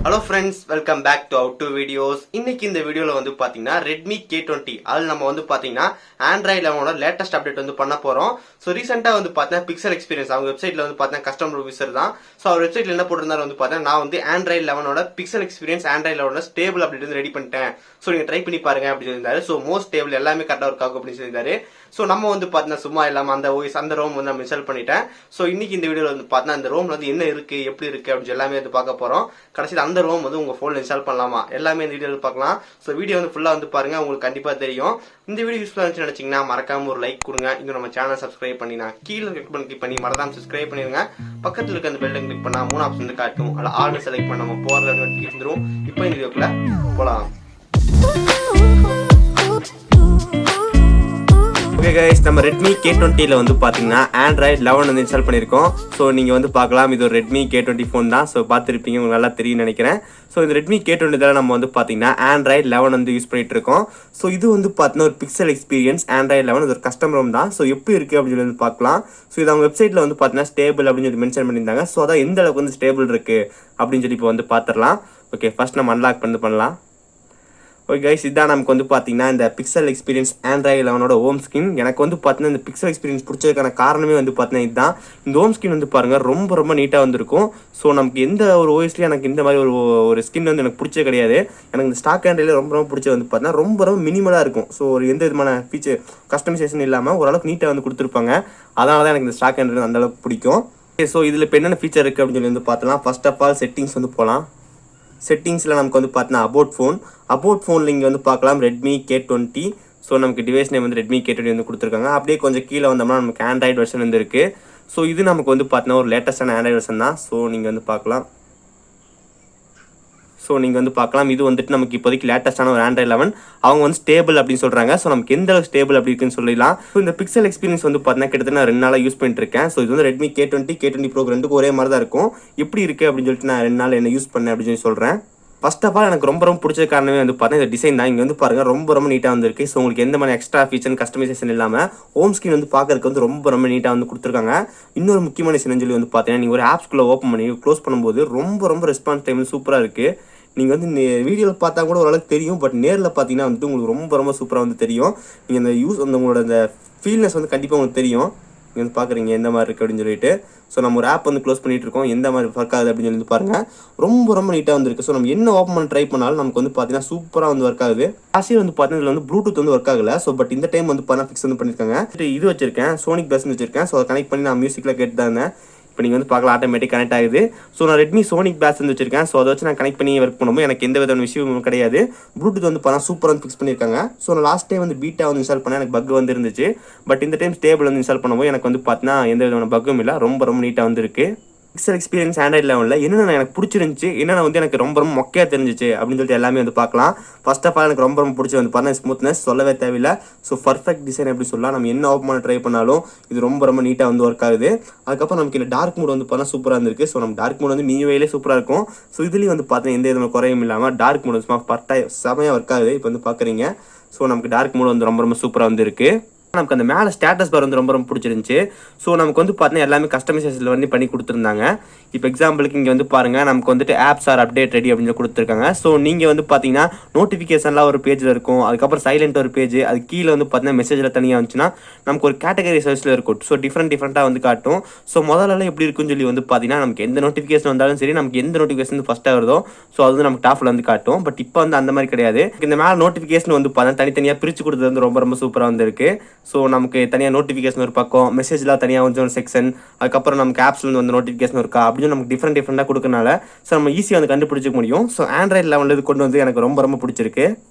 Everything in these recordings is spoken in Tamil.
Hello friends, welcome back to our two videos. இன்னைக்கு இந்த வீடியோல வந்து பாத்தீங்கன்னா Redmi k20 அதுல நம்ம வந்து பாத்தீங்கன்னா Android 11ஓட லேட்டஸ்ட் அப்டேட் வந்து பண்ண போறோம். சோ ரீசன்ட்டா வந்து பாத்தீங்கன்னா Pixel Experience அவங்க வெப்சைட்ல வந்து பாத்தீங்கன்னா கஸ்டமர் ரிவ்யூஸர் தான். சோ அவர் வெப்சைட்ல என்ன போட்டுருந்தாரு வந்து பாத்தீங்கன்னா நான் வந்து Android 11ஓட Pixel Experience Android 11ஓட ஸ்டேபிள் அப்டேட் வந்து ரெடி பண்ணிட்டேன். சோ நீங்க ட்ரை பண்ணி பாருங்க அப்படி சொல்லிருந்தாரு. சோ மோஸ்ட் ஸ்டேபிள் எல்லாமே கரெக்ட்டா ஒர்க் ஆகும் அப்படி சொல்லிருந்தாரு. சோ நம்ம வந்து பாத்தீங்கன்னா சும்மா இல்லாம அந்த OS அந்த ROM வந்து நம்ம இன்ஸ்டால் பண்ணிட்டேன். சோ இன்னைக்கு இந்த வீடியோல வந்து பாத்தீங்கன்னா அந்த ROM வந்து என்ன இருக்கு எப்படி இருக்கு அப்படி எல்லாமே வந்து பார்க்க போறோம். கடைசில அந்த ROM வந்து உங்க போன்ல இன்ஸ்டால் பண்ணலாமா எல்லாமே இந்த வீடியோல பார்க்கலாம். சோ வீடியோ வந்து ஃபுல்லா வந்து பாருங்க, உங்களுக்கு கண்டிப்பா தெரியும். இந்த வீடியோ யூஸ்ஃபுல்லா இருந்துச்சு நினைச்சீங்கன்னா மறக்காம ஒரு லைக் கொடுங்க. இன்னும் நம்ம சேனல் சப்ஸ்கிரைப் பண்ணினா கீழே கிளிக் பண்ணி மறக்காம சப்ஸ்கிரைப் பண்ணிருங்க. பக்கத்துல இருக்க அந்த பெல் ஐக்கன் கிளிக் பண்ணா மூணு ஆப்ஷன் வந்து காட்டும். அதுல ஆல் செலக்ட் பண்ண நம்ம போற நோட்டிஃபிகேஷன் வந்துரும். இப்போ இந்த வீடியோக்குள்ள போலாம். ஓகே கைஸ், நம்ம Redmi k20 ல வந்து பாத்தீங்கன்னா Android 11 வந்து இன்ஸ்டால் பண்ணிருக்கோம். சோ நீங்க வந்து பார்க்கலாம், இது ஒரு Redmi k20 ஃபோன் தான். சோ பார்த்திருப்பீங்க, உங்களுக்கு நல்லா தெரியும்னு நினைக்கிறேன். சோ இந்த Redmi k20 தான் நம்ம வந்து பாத்தீங்கன்னா Android 11 வந்து யூஸ் பண்ணிட்டு இருக்கோம். சோ இது வந்து பாத்தீங்கன்னா ஒரு Pixel Experience Android 11 இது ஒரு கஸ்டம் ROM தான். சோ எப்படி இருக்கு அப்படின்னு சொல்லி பார்க்கலாம். சோ இது அவங்க வெப்சைட்ல வந்து பாத்தீங்கன்னா ஸ்டேபிள் அப்படின்னு சொல்லி மென்ஷன் பண்ணியிருந்தாங்க. சோ அதான் எந்த அளவுக்கு வந்து ஸ்டேபிள் இருக்கு அப்படின்னு சொல்லி இப்போ வந்து பாத்துடலாம். ஓகே, ஃபர்ஸ்ட் நம்ம அன்லாக் பண்ணலாம். ஓகே கைஸ், இதான் நமக்கு வந்து பார்த்தீங்கன்னா இந்த பிக்சல் எக்ஸ்பீரியன்ஸ் Android 11ஓட ஹோம் ஸ்கிரீன். எனக்கு வந்து பார்த்தீங்கன்னா இந்த பிக்சல் எக்ஸ்பீரியன்ஸ் பிடிச்சதுக்கான காரணமே வந்து பார்த்தீங்கன்னா இதுதான். இந்த ஹோம் ஸ்கிரீன் வந்து பாருங்கள் ரொம்ப நீட்டாக வந்திருக்கும். ஸோ நமக்கு எந்த ஒரு ஓஎஸ்லேயும் எனக்கு இந்த மாதிரி ஒரு ஸ்கின் வந்து எனக்கு பிடிச்சது கிடையாது. எனக்கு இந்த ஸ்டாக் Androidல ரொம்ப பிடிச்சது வந்து பார்த்தீங்கன்னா ரொம்ப மினிமலாக இருக்கும். ஸோ ஒரு எந்த விதமான ஃபீச்சர் கஸ்டமைசேஷன் இல்லாமல் ஓரளவுக்கு நீட்டாக வந்து கொடுத்துருப்பாங்க. அதனால தான் எனக்கு இந்த ஸ்டாக் Android அந்த அளவுக்கு பிடிக்கும். ஸோ இதில் இப்போ என்னென்ன ஃபீச்சர் இருக்குது அப்படின்னு சொல்லி வந்து பார்த்தலாம். ஃபர்ஸ்ட் ஆஃப் ஆல் செட்டிங்ஸ் வந்து போகலாம். செட்டிங்ஸில் நமக்கு வந்து பார்த்தீங்கன்னா அபவுட் ஃபோனில் இங்கே வந்து பார்க்கலாம் Redmi k20. ஸோ நமக்கு டிவைஸ் நேம் வந்து Redmi k20 வந்து கொடுத்துருக்காங்க. அப்படியே கொஞ்சம் கீழே வந்தோம்னா நமக்கு ஆண்ட்ராய்டு வெர்ஷன் வந்து இருக்குது. ஸோ இது நமக்கு வந்து பார்த்தீங்கன்னா ஒரு லேட்டஸ்டான ஆண்ட்ராய்டு வெர்ஷன் தான். ஸோ நீங்கள் வந்து பார்க்கலாம். இது வந்துட்டு நமக்கு இப்போதைக்கு லேட்டஸ்டான ஒரு Android 11. அவங்க வந்து ஸ்டேபிள் அப்படின்னு சொல்கிறாங்க. ஸோ நமக்கு எந்த அளவுக்கு ஸ்டேபிள் அப்படி இருக்குன்னு சொல்லலாம். ஸோ இந்த பிக்சல் எக்ஸ்பீரியன்ஸ் வந்து பார்த்தீங்கன்னா கிட்டத்தட்ட நான் 2 நாளாக யூஸ் பண்ணிட்டு இருக்கேன். ஸோ இது வந்து Redmi k20 Pro ரெண்டுக்கும் ஒரே மாதிரி தான் இருக்கும். எப்படி இருக்குது அப்படின்னு சொல்லிட்டு நான் 2 நாள் என்ன யூஸ் பண்ணேன் அப்படின்னு சொல்லி சொல்கிறேன். ஃபர்ஸ்ட் ஆஃப் ஆல் எனக்கு ரொம்ப பிடிச்ச காரணமே வந்து பார்த்தீங்கன்னா இந்த டிசைன் தான். இங்கே வந்து பாருங்கள் ரொம்ப நீட்டாக வந்துருக்கு. ஸோ உங்களுக்கு எந்த மாதிரி எக்ஸ்ட்ரா ஃபீச்சர் கஸ்டமைசேஷன் இல்லாமல் ஹோம் ஸ்க்ரீன் வந்து பார்க்கறதுக்கு வந்து ரொம்ப நீட்டாக வந்து கொடுத்துருக்காங்க. இன்னொரு முக்கியமான விஷயம் சொல்லி வந்து பார்த்தீங்கன்னா நீங்கள் ஒரு ஆப்ஸ்குள்ளே ஓப்பன் பண்ணி க்ளோஸ் பண்ணும்போது ரொம்ப ரெஸ்பான்ஸ் டைம் சூப்பராக இருக்குது. நீங்கள் வந்து வீடியோவில் பார்த்தா கூட ஓரளவுக்கு தெரியும். பட் நேரில் பார்த்தீங்கன்னா வந்துட்டு உங்களுக்கு ரொம்ப சூப்பராக வந்து தெரியும். நீங்கள் அந்த உங்களோட அந்த ஃபீல்னஸ் வந்து கண்டிப்பாக உங்களுக்கு தெரியும். நீங்கள் வந்து பார்க்குறீங்க எந்த மாதிரி இருக்குது அப்படின்னு சொல்லிட்டு. ஸோ நம்ம ஒரு ஆப் வந்து க்ளோஸ் பண்ணிட்டு இருக்கோம், எந்த மாதிரி ஒர்க் ஆகுது அப்படின்னு சொல்லி பாருங்கள். ரொம்ப நீட்டாக வந்துருக்கு. ஸோ நம்ம என்ன ஓப்பன் பண்ண ட்ரை பண்ணாலும் நமக்கு வந்து பார்த்தீங்கன்னா சூப்பராக வந்து ஒர்க் ஆகுது. லாஸ்ட் வந்து பார்த்தீங்கன்னா இதில் வந்து ப்ளூடூத் வந்து ஒர்க் ஆகலை. ஸோ பட் இந்த டைம் வந்து பார்த்தீங்கன்னா ஃபிக்ஸ் வந்து பண்ணியிருக்காங்க. இது வச்சிருக்கேன், சோனிக் பேஸ் வச்சிருக்கேன். ஸோ அதை கனெக்ட் பண்ணி நான் மியூசிக்கில் கேட்டு தான் இருந்தேன். இப்போ நீங்கள் வந்து பார்க்கலாம், ஆட்டோமேட்டிக் கனெக்ட் ஆகுது. ஸோ நான் Redmi சோனிக் பேஸ் வந்து வச்சிருக்கேன். ஸோ அதை வச்சு நான் கனெக்ட் பண்ணி ஒர்க் பண்ணும்போது எனக்கு எந்த விதமான விஷயமும் கிடையாது. ப்ளூடூத் வந்து பார்த்தா சூப்பராக வந்து ஃபிக்ஸ் பண்ணியிருக்காங்க. ஸோ நான் லாஸ்ட் டைம் வந்து பீட்டா வந்து இன்ஸ்டால் பண்ணேன், எனக்கு பக் வந்து இருந்துச்சு. பட் இந்த டைம் ஸ்டேபிள் வந்து இன்ஸ்டால் பண்ணும்போது எனக்கு வந்து பார்த்தீங்கன்னா எந்த விதமான பக்கும் இல்லை, ரொம்ப நீட்டாக வந்து இருக்கு. பிக்சல் எக்ஸ்பீரியன்ஸ் Android 11ல என்னென்ன எனக்கு பிடிச்சிருந்துச்சு, என்னென்ன வந்து எனக்கு ரொம்ப மொக்கையாக தெரிஞ்சிச்சு அப்படின்னு சொல்லிட்டு எல்லாமே வந்து பார்க்கலாம். ஃபர்ஸ்ட் ஆஃப் ஆல் எனக்கு ரொம்ப பிடிச்சி வந்து பார்த்தா ஸ்மூத்னஸ் சொல்லவே தேவையில்லை. ஸோ பர்ஃபெக்ட் டிசைன் எப்படி சொல்லலாம். நம்ம என்ன ஓப்பன் பண்ண ட்ரை பண்ணாலும் இது ரொம்ப நீட்டாக வந்து ஒர்க் ஆகுது. அதுக்கப்புறம் நமக்கு இல்லை டார்க் மூட் வந்து பார்த்தா சூப்பராக இருந்திருக்கு. ஸோ நம்ம டார்க் மூட் வந்து மீவேலே சூப்பராக இருக்கும். ஸோ இதுலேயும் வந்து பார்த்தா எந்த விதமான குறையும் இல்லாமல் டார்க் மூட் சும்மா செமையாக ஒர்க் ஆகுது. இப்போ வந்து பார்க்குறீங்க. ஸோ நமக்கு டார்க் மூட் வந்து ரொம்ப சூப்பராக வந்து இருக்குது. நமக்கு அந்த மேலே ஸ்டேட்டஸ் பார் வந்து ரொம்ப பிடிச்சிருந்துச்சு. ஸோ நமக்கு வந்து பார்த்தீங்கன்னா எல்லாமே கஸ்டமைசேஷன் வந்து பண்ணி கொடுத்துருந்தாங்க. இப்போ எக்ஸாம்பிளுக்கு இங்கே வந்து பாருங்கள், நமக்கு வந்துட்டு ஆப்ஸ் ஆர் அப்டேட் ரெடி அப்படின்னு கொடுத்துருக்காங்க. ஸோ நீங்கள் வந்து பார்த்தீங்கன்னா நோட்டிஃபிகேஷன்லாம் ஒரு பேஜில் இருக்கும். அதுக்கப்புறம் சைலண்ட் ஒரு பேஜ், அது கீழே வந்து பார்த்தீங்கன்னா மெசேஜில் தனியாக வந்துச்சுன்னா நமக்கு ஒரு கேட்டகரி சர்ச்சில் இருக்கும். ஸோ டிஃப்ரெண்ட்டாக வந்து காட்டும். ஸோ முதல்ல எப்படி இருக்குன்னு சொல்லி வந்து பார்த்தீங்கன்னா நமக்கு எந்த நோட்டிஃபிகேஷன் வந்தாலும் சரி, நமக்கு எந்த நோட்டிஃபிகேஷன் ஃபஸ்ட்டாக வருதோ ஸோ அது வந்து நமக்கு டாப்பில் வந்து காட்டும். பட் இப்போ வந்து அந்த மாதிரி கிடையாது. இந்த மேலே நோட்டிஃபிகேஷன் வந்து பார்த்தீங்கன்னா தனித்தனியாக பிரித்து கொடுத்தது வந்து ரொம்ப சூப்பராக வந்துருக்கு. ஸோ நமக்கு தனியாக நோட்டிஃபிகேஷன் ஒரு பக்கம், மெசேஜ்லாம் தனியாக வந்து ஒரு செக்ஷன், அதுக்கப்புறம் நமக்கு ஆப்ஸ்லேருந்து வந்து நோட்டிஃபிகேஷன் இருக்கா அப்படின்னு நமக்கு டிஃப்ரெண்ட்டாக கொடுக்கறனால ஸோ நம்ம ஈஸியாக வந்து கண்டுபிடிச்சிக்க முடியும். ஸோ Android 11 இது கொண்டு வந்து எனக்கு ரொம்ப பிடிச்சிருக்கு.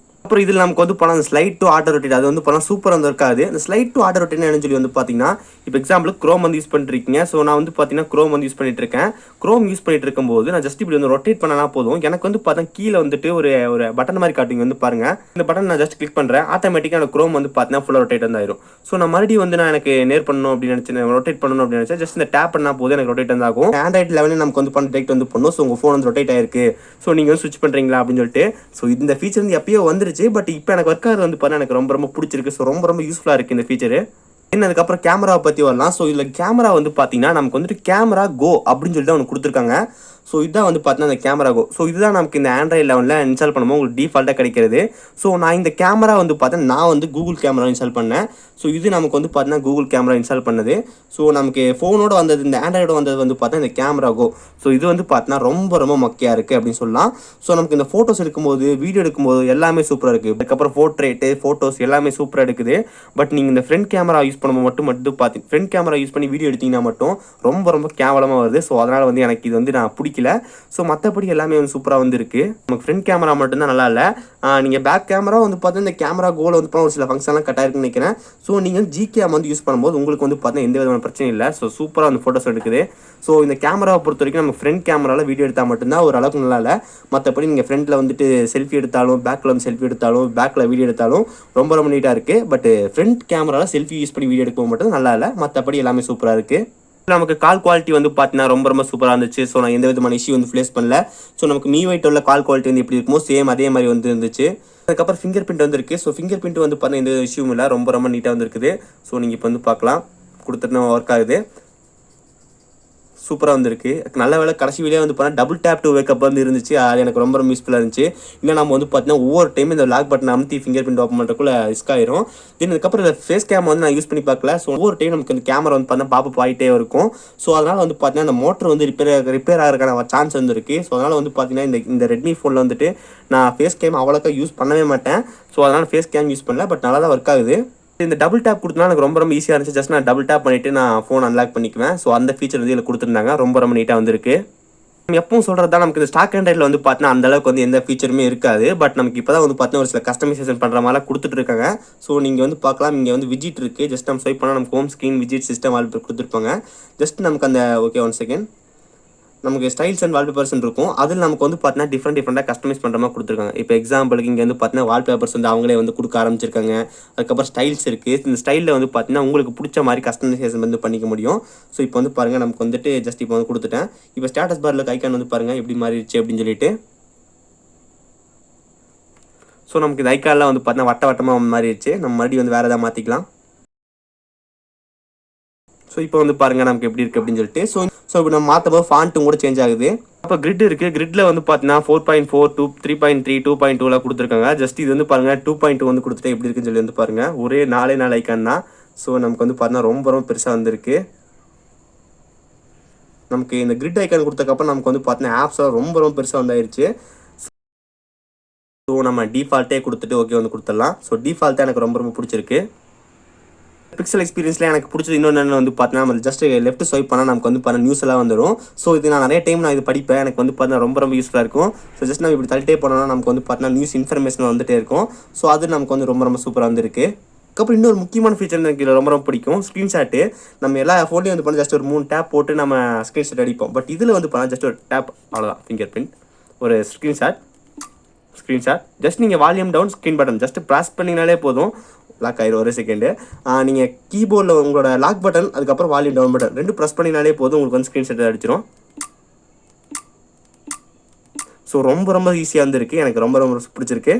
அப்புறம் இதில் நமக்கு வந்து பணம் ஸ்லைட் டு ஆட்டோ ரொட்டேட், அது வந்து பணம் சூப்பராக வந்து இருக்காது. இந்த ஸ்லைட் டு ஆட்டோ ரொட்டேட் என்ன சொல்லி வந்து பார்த்தீங்கன்னா இப்போ எக்ஸாம்பிள் க்ரோம் வந்து யூஸ் பண்ணிருக்கீங்க. ஸோ நான் வந்து பார்த்தீங்கன்னா க்ரோம் வந்து யூஸ் பண்ணிட்டு இருக்கேன். க்ரோம் யூஸ் பண்ணிட்டு இருக்கும்போது நான் ஜஸ்ட் இப்படி வந்து ரொட்டேட் பண்ணனா போதும், எனக்கு வந்து பார்த்தா கீழே வந்துட்டு ஒரு பட்டன் மாதிரி காட்டுங்க. வந்து பாருங்க, இந்த பட்டன் நான் ஜஸ்ட் கிளிக் பண்ணுறேன், ஆட்டோமேட்டிக்காக எனக்கு க்ரோம் வந்து பார்த்தீங்கன்னா ஃபுல்லாக ரொட்டேட் வந்து ஆயிரும். ஸோ நான் மறுபடியும் வந்து நான் எனக்கு நேர் பண்ணணும் அப்படின்னு நினச்சேன், ரொட்டேட் பண்ணணும் அப்படின்னு நினச்சேன், ஜஸ்ட் இந்த டேப் பண்ணால் போதும் எனக்கு ரொட்டேட் வந்து ஆகும். Android 11 நமக்கு வந்து பண்ண டேட் வந்து பண்ணும். ஸோ உங்கள் ஃபோன் வந்து ரொட்டேட் ஆயிருக்கு, ஸோ நீங்கள் வந்து ஸ்விட்ச் பண்ணுறீங்களா அப்படின்னு சொல்லிட்டு. ஸோ இந்த ஃபீச்சர் வந்து எப்பயோ வந்துருச்சு. பட் இப்போ எனக்கு ஒர்க் ஆகுது வந்து பார்த்தா எனக்கு ரொம்ப பிடிச்சிருக்கு. ஸோ ரொம்ப யூஸ்ஃபுல்லாக இருக்குது இந்த ஃபீச்சரு. அதுக்கப்புறம் கேமராவை பற்றி வரலாம். ஸோ இதில் கேமரா வந்து பார்த்தீங்கன்னா நமக்கு வந்துட்டு கேமரா கோ அப்படின்னு சொல்லிட்டு ஒன்று கொடுத்துருக்காங்க. ஸோ இதுதான் வந்து பார்த்தீங்கன்னா அந்த கேமரா கோ. ஸோ இதுதான் நமக்கு இந்த ஆண்ட்ராய்ட் 11ல் இன்ஸ்டால் பண்ணும்போது உங்களுக்கு டிஃபால்ட்டாக கிடைக்கிறது. ஸோ நான் இந்த கேமரா வந்து பார்த்தேன், நான் வந்து கூகுள் கேமரா இன்ஸ்டால் பண்ணேன். ஸோ இது நமக்கு வந்து பார்த்தீங்கன்னா கூகுள் கேமரா இன்ஸ்டால் பண்ணது. ஸோ நமக்கு ஃபோனோட வந்தது, இந்த ஆண்ட்ராய்டோட வந்தது வந்து பார்த்தா இந்த கேமரா கோ. ஸோ இது வந்து பார்த்தீங்கன்னா ரொம்ப மொக்கையாக இருக்குது அப்படின்னு சொல்லலாம். ஸோ நமக்கு இந்த ஃபோட்டோஸ் எடுக்கும்போது, வீடியோ எடுக்கும்போது எல்லாமே சூப்பராக இருக்குது. அதுக்கப்புறம் போர்ட்ரேட்டு, ஃபோட்டோஸ் எல்லாமே சூப்பராக எடுக்குது. பட் நீங்கள் இந்த ஃப்ரண்ட் கேமரா யூஸ் பண்ணும்போது மட்டும் பார்த்து ஃப்ரண்ட் கேமரா யூஸ் பண்ணி வீடியோ எடுத்தீங்கன்னா மட்டும் ரொம்ப கேவலமாக வருது. ஸோ அதனால் வந்து எனக்கு இது வந்து நான் பிடிக்கல. ஸோ மற்றபடி எல்லாமே வந்து சூப்பராக வந்து இருக்குது. நமக்கு ஃப்ரண்ட் கேமரா மட்டும்தான் நல்லா இல்லை. நீங்கள் பேக் கேமரா வந்து பார்த்தா இந்த கேமரா கோல் வந்து ஒரு சில ஃபங்க்ஷன்லாம் கட் ஆயிருக்குன்னு நினைக்கிறேன். ஸோ நீங்கள் ஜி கேம் வந்து யூஸ் பண்ணும்போது உங்களுக்கு வந்து பார்த்தீங்கன்னா எந்த விதமான பிரச்சனையும் இல்லை. ஸோ சூப்பராக வந்து ஃபோட்டோஸ் எடுக்குது. ஸோ இந்த கேமராவை பொறுத்த வரைக்கும் நம்ம ஃப்ரண்ட் கேமராவில் வீடியோ எடுத்தால் மட்டும்தான் ஒரு அளவுக்கு நல்லா இல்லை. மற்றபடி நீங்கள் ஃப்ரண்ட்டில் வந்துட்டு செல்ஃபி எடுத்தாலும், பேக்கில் வந்து செல்ஃபி எடுத்தாலும், பேக்கில் வீடியோ எடுத்தாலும் ரொம்ப நீட்டாக இருக்குது. பட் ஃப்ரண்ட் கேமராவில் செல்ஃபி யூஸ் பண்ணி வீடியோ எடுக்கவும் மட்டும் நல்லா இல்லை. மற்றபடி எல்லாமே சூப்பராக இருக்குது. நமக்கு கால் குவாலிட்டி வந்து பார்த்தீங்கன்னா ரொம்ப சூப்பராக இருந்துச்சு. ஸோ நான் எந்த விதமான இஷ்யூ வந்து ஃபேஸ் பண்ணல. ஸோ நமக்கு MIUI உள்ள கால் குவாலிட்டி வந்து எப்படி இருக்குமோ சேம் அதே மாதிரி வந்து இருந்துச்சு. அதுக்கப்புறம் ஃபிங்கர் பிரிண்ட் வந்துருக்கு. ஸோ ஃபிங்கர் பிரிண்ட் வந்து பார்த்தீங்கன்னா எந்த இஷ்யூவும் இல்லை. ரொம்ப நீட்டாக வந்துருக்குது. ஸோ நீங்கள் இப்போ வந்து பார்க்கலாம், கொடுத்துட்டு ஒர்க் ஆகுது. சூப்பராக வந்துருக்கு. நல்ல வேலை கடைசி வீடியோ வந்து பார்த்தா டபுள் டேப் டு வேக்கப் வந்து இருந்துச்சு. அது எனக்கு ரொம்ப யூஸ்ஃபுல்லாக இருந்துச்சு. இல்லை நம்ம வந்து பார்த்தீங்கன்னா ஒவ்வொரு டைம் இந்த லாக் பட்டன் அமுத்தி ஃபிங்கர் பிரிண்ட் ஓப்பன் பண்ணுறதுக்குள்ள ரிஸ்க் ஆயிரும். தென் அதுக்கப்புறம் இந்த ஃபேஸ் கேம் வந்து நான் யூஸ் பண்ணி பார்க்கல. ஸோ ஒவ்வொரு டைம் நமக்கு இந்த கேமரா வந்து பார்த்தா பாப்பப் ஆகிட்டே இருக்கும். ஸோ அதனால் வந்து பார்த்தீங்கன்னா அந்த மோட்டர் வந்து ரிப்பேர் ஆகிறதுக்கான சான்ஸ் வந்து இருக்குது. ஸோ அதனால் வந்து பார்த்தீங்கன்னா இந்த ரெட்மி ஃபோனில் வந்துட்டு நான் ஃபேஸ் கேம் அவ்வளோக்கா யூஸ் பண்ணவே மாட்டேன். ஸோ அதனால் ஃபேஸ் கேம் யூஸ் பண்ணல. பட் நல்லா தான் ஒர்க் ஆகுது. இந்த டபுள் டேப் கொடுத்தனா எனக்கு ரொம்ப ஈஸியாக இருந்துச்சு. ஜஸ்ட் நான் டபுள் டேப் பண்ணிவிட்டு நான் ஃபோன் அன்லாக் பண்ணிக்குவேன். ஸோ அந்த ஃபீச்சர் வந்து இதில் கொடுத்துருந்தாங்க. ரொம்ப நீட்டாக வந்துருக்கு. எப்பவும் சொல்கிறது தான், நமக்கு இந்த ஸ்டாக் ஆண்ட்ராய்டில் வந்து பார்த்தீங்கன்னா அந்த அளவுக்கு வந்து எந்த ஃபீச்சருமே இருக்காது. பட் நமக்கு இப்போ தான் வந்து பார்த்தீங்கன்னா ஒரு சில கஸ்டமைசேஷன் பண்ணுற மாதிரிலாம் கொடுத்துட்ருக்காங்க. ஸோ நீங்கள் வந்து பார்க்கலாம், இங்கே வந்து விஜிட் இருக்குது. ஜஸ்ட் நம்ம ஸ்வைப் பண்ணால் நமக்கு ஹோம் ஸ்க்ரீன் விஜிட் சிஸ்டம் வால்பேப்பர் கொடுத்துருப்பாங்க. ஜஸ்ட் நமக்கு அந்த ஓகே 1 செகண்ட் நமக்கு ஸ்டைல்ஸ் அண்ட் வால்பேப்பர்ஸ் இருக்கும். அதில் நமக்கு வந்து பார்த்தீங்கன்னா டிஃப்ரெண்ட்டாக கஸ்டமைஸ் பண்ணுற மாதிரி கொடுத்துருக்காங்க. இப்போ எக்ஸாம்பிளுக்கு இங்கே வந்து பார்த்தீங்கன்னா வால்பேப்பர்ஸ் வந்து அவங்களே வந்து கொடுக்க ஆரம்பிச்சிருக்காங்க. அதுக்கப்புறம் ஸ்டைல்ஸ் இருக்குது. இந்த ஸ்டைலில் வந்து பார்த்தீங்கன்னா உங்களுக்கு பிடிச்ச மாதிரி கஸ்டமைசேஷன் வந்து பண்ணிக்க முடியும். ஸோ இப்போ வந்து பாருங்கள், நமக்கு வந்துட்டு ஜஸ்ட் இப்போ வந்து கொடுத்துட்டேன். இப்போ ஸ்டேட்டஸ் பாரில் ஐக்கான் வந்து பாருங்கள் எப்படி மாறிடுச்சு அப்படின்னு சொல்லிட்டு. ஸோ நமக்கு இந்த ஐக்கான்லாம் வந்து பார்த்தீங்கன்னா வட்டமாக மாறிடுச்சு. நம்ம மறுபடியும் வந்து வேறு எதாவது மாற்றிக்கலாம். ஸோ இப்போ வந்து பாருங்கள் நமக்கு எப்படி இருக்குது அப்படின்னு சொல்லிட்டு. ஸோ இப்போ நம்ம மாற்றும்போது ஃபாண்ட்டும் கூட சேஞ்ச் ஆகுது. அப்போ கிரிட் இருக்குது. கிரிட்டில் வந்து பார்த்தீங்கன்னா 4.4, 3.3, 2.2லாம் கொடுத்துருக்காங்க. ஜஸ்ட் இது வந்து பாருங்கள் 2.2 வந்து கொடுத்துட்டு எப்படி இருக்குன்னு சொல்லி வந்து பாருங்கள். ஒரே 4 ஐக்கான் தான். ஸோ நமக்கு வந்து பார்த்தீங்கன்னா ரொம்ப பெருசாக வந்திருக்கு. நமக்கு இந்த கிரிட் ஐக்கான் கொடுத்தக்கப்புறம் நமக்கு வந்து பார்த்தீங்கன்னா ஆப்ஸ்லாம் ரொம்ப பெருசாக வந்தாயிருச்சு. ஸோ நம்ம டிஃபால்ட்டே கொடுத்துட்டு ஓகே வந்து கொடுத்துடலாம். ஸோ டிஃபால்ட்டாக எனக்கு ரொம்ப பிடிச்சிருக்கு. பிக்சல் எக்ஸ்பீரியன்ஸில் எனக்கு பிடிச்சது இன்னொன்று வந்து பார்த்தீங்கன்னா நம்ம ஜஸ்ட் லெஃப்ட் ஸ்வைப் பண்ணால் நமக்கு வந்து பார்த்தா நியூஸ் எல்லாம் வந்துடும். ஸோ இது நான் நிறைய டைம் இது படிப்பேன். எனக்கு வந்து பார்த்தீங்கன்னா ரொம்ப யூஸ்ஃபுல்லாக இருக்கும். ஸோ ஜஸ்ட் நம்ம இப்படி தள்ளிட்டே போனோம்னா நமக்கு வந்து பார்த்தீங்கன்னா நியூஸ் இன்ஃபர்மேஷன் வந்துட்டே இருக்கும். ஸோ அது நமக்கு வந்து ரொம்ப சூப்பராக வந்துருக்கு. அதுக்கப்புறம் இன்னொரு முக்கியமான ஃபீச்சர் எனக்கு இதில் ரொம்ப பிடிக்கும், ஸ்க்ரீன்ஷாட்டு. நம்ம எல்லா ஃபோன்லேயும் வந்து பண்ணால் ஜஸ்ட் ஒரு 3 டேப் போட்டு நம்ம ஸ்க்ரீன்ஷாட் அடிப்போம். பட் இதில் வந்து பண்ணால் ஜஸ்ட் ஒரு டேப், அவ்வளோதான், ஃபிங்கர் பிரிண்ட், ஒரு ஸ்க்ரீன்ஷாட். ஜஸ்ட் நீங்கள் volume down screen button just press பண்ணிங்கனாலே போதும், லாக் ஆயிரும். ஒரு செகண்டு நீங்கள் கீபோர்டில் உங்களோட லாக் பட்டன் அதுக்கப்புறம் வால்யூம் டவுன் பட்டன் 2 ப்ரெஸ் பண்ணினாலே போதும், உங்களுக்கு வந்து ஸ்க்ரீன்ஷாட் அடிச்சிடும். ஸோ ரொம்ப ஈஸியாக வந்துருக்கு. எனக்கு ரொம்ப பிடிச்சிருக்கு.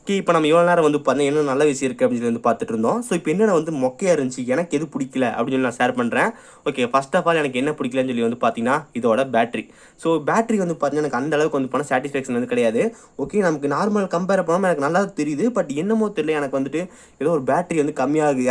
இப்போ நம்ம இவ்வளோ நேரம் வந்து பார்த்தீங்கன்னா என்ன நல்ல விஷயம் இருக்குது அப்படின்னு சொல்லி வந்து பார்த்துட்டு இருந்தோம். ஸோ இப்போ என்னென்ன வந்து மொக்கையாக இருந்துச்சு, எனக்கு எது பிடிக்கல அப்படின்னு சொல்லி நான் ஷேர் பண்ணுறேன். ஓகே, ஃபர்ஸ்ட் ஆஃப் ஆல் எனக்கு என்ன பிடிக்கலன்னு சொல்லி வந்து பார்த்தீங்கன்னா இதோட பேட்டரி. ஸோ பேட்டரி வந்து பார்த்தீங்கன்னா எனக்கு அந்த அளவுக்கு வந்து பண்ண சாட்டிஸ்ஃபேக்ஷன் வந்து கிடையாது. ஓகே, நமக்கு நார்மல் கம்பேர் பண்ணாமல் எனக்கு நல்லா தெரியுது. பட் என்னமோ தெரியல, எனக்கு வந்துட்டு ஏதோ ஒரு பேட்டரி வந்து கம்மியாக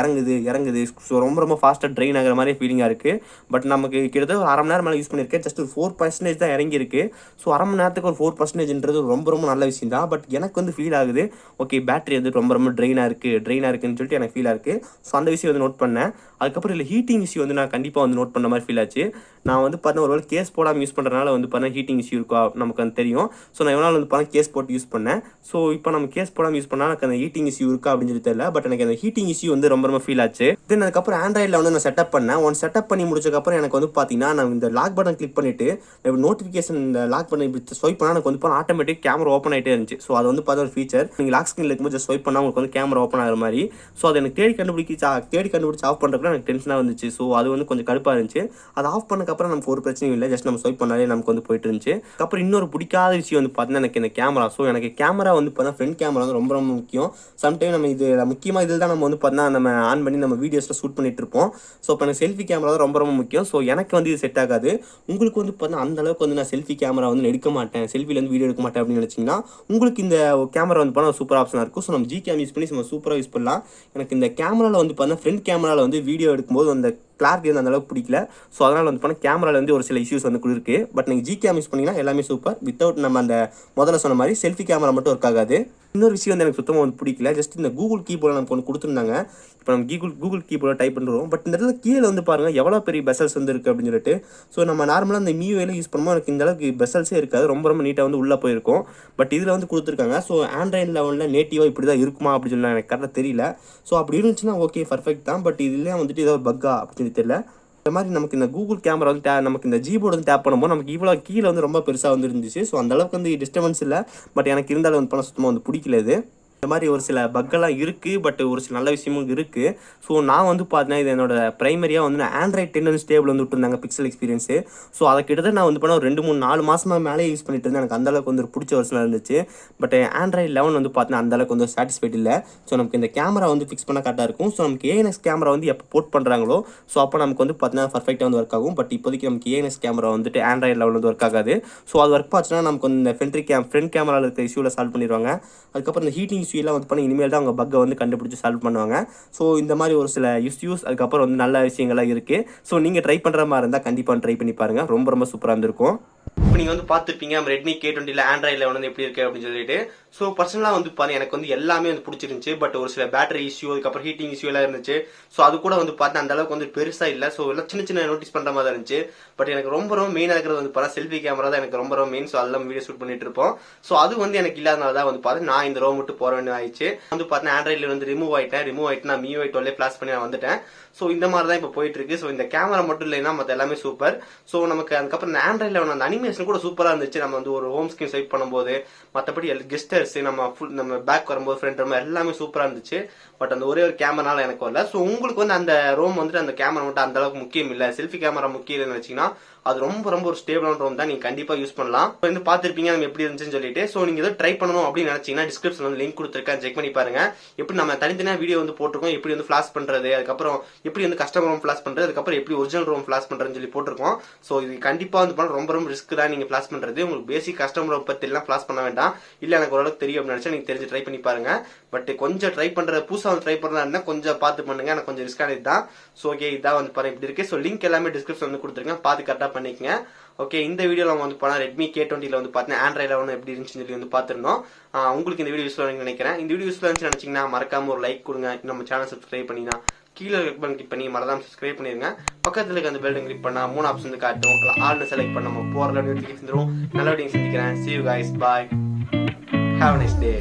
இறங்குது. ஸோ ரொம்ப ஃபாஸ்ட்டாக ட்ரெயின் ஆகிற மாதிரி ஃபீலிங்காக இருக்குது. பட் நமக்கு கிட்டத்தட்ட ஒரு 1/2 மணி நேரம் மேலே யூஸ் பண்ணியிருக்கேன். ஜஸ்ட் ஒரு 4% தான் இறங்கியிருக்கு. ஸோ 1/2 மணி நேரத்துக்கு ஒரு 4%ன்றது ரொம்ப நல்ல விஷயம் தான். பட் எனக்கு வந்து ஃபீல் ஆகுது, ஓகே பேட்டரி வந்து ரொம்ப ட்ரெயினாக இருக்குன்னு சொல்லிட்டு எனக்கு ஃபீலாக இருக்குது. ஸோ அந்த விஷயம் வந்து நோட் பண்ணேன். அதுக்கப்புறம் இல்லை ஹீட்டிங் இஷ்யூ வந்து நான் கண்டிப்பாக வந்து நோட் பண்ண மாதிரி ஃபீல் ஆச்சு. நான் வந்து பார்த்தீங்கன்னா ஒருவேளை கேஸ் போடாமல் யூஸ் பண்ணுறதுனால வந்து பார்த்தீங்கன்னா ஹீட்டிங் இஷ்யூ இருக்கா நமக்கு வந்து தெரியும். ஸோ நான் எவ்வளோ வந்து பார்த்தா கேஸ் போட்டு யூஸ் பண்ணேன். ஸோ இப்போ நம்ம கேஸ் போடாமல் யூஸ் பண்ணால் எனக்கு அந்த ஹீட்டிங் இஷ்யூ இருக்கா அப்படின்னு சொல்லி தெரியல. பட் எனக்கு அந்த ஹீட்டிங் இஷ்யூ வந்து ரொம்ப ஃபீல் ஆச்சு. தென் அதுக்கப்புறம் ஆண்ட்ராய்டில் வந்து நான் செட்டப் பண்ணேன். செட்டப் பண்ணி முடிச்சக்கப்புறம் எனக்கு வந்து பார்த்தீங்கன்னா நான் இந்த லாக் பட்டன் கிளிக் பண்ணிவிட்டு நோட்டிஃபிகேஷன் இந்த லாக் பண்ணி இப்படி ஸ்வைப் பண்ணால் எனக்கு வந்து பார்த்தா ஆட்டோமேட்டிக் கேமரா ஓப்பன் ஆகிட்டே இருந்துச்சு. ஸோ அது வந்து பார்த்தா ஒரு ஃபீச்சர். நீங்கள் லாக் ஸ்க்ரீனில் இருக்கும்போது ஜஸ்ட் ஸ்வைப் பண்ணால் உங்களுக்கு வந்து கேமரா ஓப்பன் ஆகிற மாதிரி. ஸோ அதை எனக்கு தேடி கண்டுபிடிச்சி ஆஃப் பண்ணுறதுக்கு எனக்கு டென்ஷனாக வந்துச்சு. ஸோ அது வந்து கொஞ்சம் கடுப்பாக இருந்துச்சு. அதை ஆஃப் பண்ணக்கப்புறம் நமக்கு ஒரு பிரச்சனையும் இல்லை, ஜஸ்ட் நம்ம ஸ்வைப் பண்ணாலே நமக்கு வந்து போயிட்டு இருந்துச்சு. அப்புறம் இன்னொரு பிடிக்காத விஷயம் வந்து பார்த்தீங்கன்னா எனக்கு இந்த கேமரா. ஸோ எனக்கு கேமரா வந்து பார்த்தீங்கன்னா ஃப்ரண்ட் கேமரா வந்து ரொம்ப ரொம்ப முக்கியம். சம்டைம் நம்ம இது முக்கியமாக இதில் தான் நம்ம வந்து பார்த்தீங்கன்னா நம்ம ஆன் பண்ணி நம்ம வீடியோஸில் ஷூட் பண்ணிட்டு இருப்போம். ஸோ இப்போ எனக்கு செல்ஃபி கேமரா தான் ரொம்ப ரொம்ப முக்கியம். ஸோ எனக்கு வந்து இது செட் ஆகாது. உங்களுக்கு வந்து பார்த்தீங்கன்னா அந்த அளவுக்கு வந்து நான் செல்ஃபி கேமரா வந்து எடுக்க மாட்டேன், செல்ஃபிலேருந்து வீடியோ எடுக்க மாட்டேன் அப்படின்னு நினச்சிங்கன்னா உங்களுக்கு இந்த கேமரா வந்து பார்த்தீங்கன்னா சூப்பர் ஆப்ஷனாக இருக்கும். ஸோ நம்ம ஜிகேம் யூஸ் பண்ணி நம்ம சூப்பராக யூஸ் பண்ணலாம். எனக்கு இந்த கேமராவில் வந்து பார்த்தீங்கன்னா ஃப்ரண்ட் கேமராவில் வந்து வீடியோ எடுக்கும்போது அந்த கிளாரிட்டி வந்து அந்த அளவுக்கு பிடிக்கல. ஸோ அதனால் வந்து பார்த்தீங்கன்னா கேமராவில் வந்து ஒரு சில இஷ்யூஸ் வந்து இருக்குது. பட் நீங்கள் ஜிகேம் யூஸ் பண்ணிங்கன்னா எல்லாமே சூப்பர். வித்தவுட் நம்ம அந்த முதல்ல சொன்ன மாதிரி செல்ஃபி கேமரா மட்டும் ஒர்க் ஆகாது. இன்னொரு விஷயம் வந்து எனக்கு சுத்தமாக வந்து பிடிக்கல. ஜஸ்ட் இந்த கூகுள் கீபோர்டில் நமக்கு ஒன்று கொடுத்துருந்தாங்க. இப்போ நம்ம கூகுள் கீபோர்டில் டைப் பண்ணுறோம். பட் இந்த இடத்துல கீழே வந்து பாருங்கள் எவ்வளோ பெரிய பெசல்ஸ் வந்து இருக்குது அப்படின்னு சொல்லிட்டு. ஸோ நம்ம நார்மலாக இந்த மியூஐல யூஸ் பண்ணும்போது எனக்கு இந்த அளவுக்கு பெசல்ஸே இருக்காது, ரொம்ப ரொம்ப நீட்டாக வந்து உள்ளே போயிருக்கும். பட் இதில் வந்து கொடுத்துருக்காங்க. ஸோ ஆண்ட்ராய்டு லெவலில் நேட்டிவாக இப்படி தான் இருக்குமா அப்படின்னு சொல்லி எனக்கு கரெக்டாக தெரியல. ஸோ அப்படி இருந்துச்சுன்னா ஓகே பர்ஃபெக்ட் தான். பட் இதுலேயே வந்துட்டு ஏதோ பக்கா அப்படின்னு தெரியல. இந்த மாதிரி நமக்கு இந்த கூகுள் கேமரா வந்து நமக்கு இந்த ஜீபோர்டு வந்து டேப் பண்ணும்போது நமக்கு இவ்வளோ கீழே வந்து ரொம்ப பெருசாக வந்து இருந்துச்சு. ஸோ அந்த அளவுக்கு வந்து டிஸ்டர்பன்ஸ் இல்லை. பட் எனக்கு இருந்தாலும் வந்து பண்ண சுத்தமாக வந்து பிடிக்கல இது. இந்த மாதிரி ஒரு சில பக்கெல்லாம் இருக்குது. பட் ஒரு சில நல்ல விஷயமும் இருக்குது. ஸோ நான் வந்து பார்த்தீங்கன்னா இது என்னோட ப்ரைமரியாக வந்து நான் ஆண்ட்ராய்ட் 10 வந்து ஸ்டேபிள் வந்து விட்டுருந்தாங்க பிக்சல் எக்ஸ்பீரியன்ஸு. ஸோ அதை கிட்டத்தட்ட நான் வந்து பண்ண ஒரு 2 3 4 மாதமாக மேலே யூஸ் பண்ணிட்டு இருந்தேன். எனக்கு அந்தளவுக்கு வந்து பிடிச்ச வருஷனாக இருந்துச்சு. பட் ஆண்ட்ராய்ட் 11 வந்து பார்த்தீங்கன்னா அந்தளவுக்கு வந்து சாட்டிஸ்ஃபைட் இல்லை. ஸோ நமக்கு இந்த கேமரா வந்து ஃபிக்ஸ் பண்ணால் கரெக்டாக இருக்கும். ஸோ நமக்கு ஏஎன்எஸ் கேமரா வந்து எப்போ போர்ட் பண்ணுறாங்களோ ஸோ அப்போ நமக்கு வந்து பார்த்தீங்கன்னா பர்ஃபெக்டாக வந்து ஒர்க் ஆகும். பட் இப்போதைக்கு நமக்கு ஏஎன்எஸ் கேமரா வந்துட்டு ஆண்ட்ராய்ட் 11 வந்து ஒர்க் ஆகாது. ஸோ அது ஒர்க் ஆச்சுன்னா நமக்கு வந்து இந்த ஃப்ரண்ட் கேமராவில் இருக்க இஷ்யூவில் சால்வ் பண்ணிடுவாங்க. அதுக்கப்புறம் இந்த ஹீட்டிங் இஷ்யூலாம் வந்து பண்ணி இனிமேல் தான் அவங்க பக்கை வந்து கண்டுபிடிச்சி சால்வ் பண்ணுவாங்க. ஸோ இந்த மாதிரி ஒரு சில இஷ்யூஸ் அதுக்கப்புறம் வந்து நல்ல விஷயங்கள்லாம் இருக்குது. ஸோ நீங்கள் ட்ரை பண்ணுற மாதிரி இருந்தால் கண்டிப்பாக ட்ரை பண்ணி பாருங்கள், ரொம்ப ரொம்ப சூப்பராக இருந்திருக்கும். இப்போ நீங்கள் வந்து பார்த்துருப்பீங்க நம்ம ரெட்மி K20 ஆண்ட்ராய்ட் 11 வந்து எப்படி இருக்குது அப்படின்னு சொல்லிட்டு. ஸோ பர்சனலாக வந்து பாருங்க எனக்கு வந்து எல்லாமே வந்து பிடிச்சிருந்துச்சு. பட் ஒரு சில பேட்டரி இஷ்யூ அதுக்கப்புறம் ஹீட்டிங் இஷ்யூ எல்லாம் இருந்துச்சு. ஸோ அது கூட வந்து பார்த்தா அந்த அளவுக்கு வந்து பெருசாக இல்லை. ஸோ எல்லாம் சின்ன சின்ன நோட்டீஸ் பண்ணுற மாதிரி இருந்துச்சு. பட் எனக்கு ரொம்ப ரொம்ப மெயினாக இருக்கிறது வந்து பார்த்தா செல்ஃபி கேமரா தான் எனக்கு ரொம்ப ரொம்ப மெயின். ஸோ அதெல்லாம் வீடியோ ஷூட் பண்ணிட்டு இருப்போம். ஸோ அது வந்து எனக்கு இல்லாதனால தான் வந்து பார்த்து நான் இந்த ரோம் விட்டு போற வேண்டிய ஆயிடுச்சு. வந்து பார்த்தா ஆண்ட்ராய்டில் வந்து ரிமூவ் ஆயிட்டு நான் MIUI 12 ஃபிளாஷ் பண்ணி நான் வந்துட்டேன். ஸோ இந்த மாதிரி தான் இப்போ போயிட்டு இருக்கு. ஸோ இந்த கேமரா மட்டும் இல்லைன்னா மற்ற எல்லாமே சூப்பர். ஸோ நமக்கு அதுக்கப்புறம் இந்த ஆண்ட்ராய்டில் அந்த அனிமேஷன் கூட சூப்பராக இருந்துச்சு. நம்ம வந்து ஒரு ஹோம் ஸ்கிரீன் ஸ்வைப் பண்ணும்போது மற்றபடி கெஸ்டர்ஸ் நம்ம பேக் வரும்போது ஃப்ரண்ட் ரொம்ப எல்லாமே சூப்பராக இருந்துச்சு. பட் அந்த ஒரே ஒரு கேமரானால எனக்கு வரல. ஸோ உங்களுக்கு வந்து அந்த ரோம் வந்துட்டு அந்த கேமரா மட்டும் அந்த அளவுக்கு முக்கியம் இல்லை, செல்ஃபி கேமரா முக்கியம் இல்லைன்னு வச்சிங்கன்னா அது ரொம்ப ரொம்ப ஒரு ஸ்டேபிளான ரோம் தான், நீங்க கண்டிப்பா யூஸ் பண்ணலாம். இப்போ வந்து பார்த்துருப்பீங்க நம்ம எப்படி இருந்துச்சுன்னு சொல்லிட்டு. ஸோ நீங்க ஏதோ ட்ரை பண்ணணும் அப்படின்னு நினைச்சீங்கன்னா டிஸ்கிரிப்ஷன் வந்து லிங்க் கொடுத்துருக்கேன், செக் பண்ணி பாருங்க. எப்படி நம்ம தனித்தனியாக வீடியோ வந்து போட்டிருக்கோம், எப்படி வந்து ஃபிளாஷ் பண்றது, அதுக்கப்புறம் எப்படி வந்து கஸ்டம் ரோம் ஃபிளாஷ் பண்றது, அதுக்கப்புறம் எப்படி ஒரிஜினல் ரோம் ஃபிளாஷ் பண்றதுன்னு சொல்லி போட்டிருக்கோம். ஸோ இது கண்டிப்பா வந்து பண்ண ரொம்ப ரொம்ப ரிஸ்க் தான் நீங்க ஃபிளாஷ் பண்றது. உங்களுக்கு பேசிக் கஸ்டம் ரோம் பத்தி எல்லாம் ஃபிளாஷ் பண்ண வேண்டாம். இல்ல எனக்கு ஓரளவுக்கு தெரியும் அப்படின்னு நினைச்சா நீங்க தெரிஞ்சு ட்ரை பண்ணி பாருங்க. பட் கொஞ்சம் ட்ரை பண்ற புதுசா வந்து ட்ரை பண்றதா கொஞ்சம் பார்த்து பண்ணுங்க, எனக்கு கொஞ்சம் ரிஸ்கானது தான். ஸோ ஓகே இதான் வந்து பாருங்க இப்படி இருக்கு. ஸோ லிங்க் எல்லாமே டிஸ்கிரிப்ஷன் வந்து கொடுத்துருங்க, பார்த்து கரெக்டாக பண்ணிக்கங்க. ஓகே இந்த வீடியோல நம்ம வந்து போனா ரெட்மி K20 வந்து பார்த்தீங்கன்னா ஆண்ட்ராய்ட் 11 எப்படி இருந்துச்சுன்னு சொல்லி வந்து பார்த்துருந்தோம். உங்களுக்கு இந்த வீடியோ யூஸ்ஃபுல்லாக நினைக்கிறேன். இந்த வீடியோ யூஸ்ஃபுல்லாக இருந்துச்சு நினைச்சீங்கன்னா மறக்காம ஒரு லைக் கொடுங்க. நம்ம சேனல் சப்ஸ்கிரைப் பண்ணினா கீழே கிளிக் பண்ணி மறக்காம சப்ஸ்கிரைப் பண்ணிருங்க. பக்கத்துல இருக்க அந்த பெல் கிளிக் பண்ணா 3 ஆப்ஷன் வந்து காட்டும். ஆல்னு செலக்ட் பண்ண நம்ம போற நோட்டிஃபிகேஷன் வந்துரும். நல்ல வீடியோ சந்திக்கிறேன். See you guys, bye, have a nice day.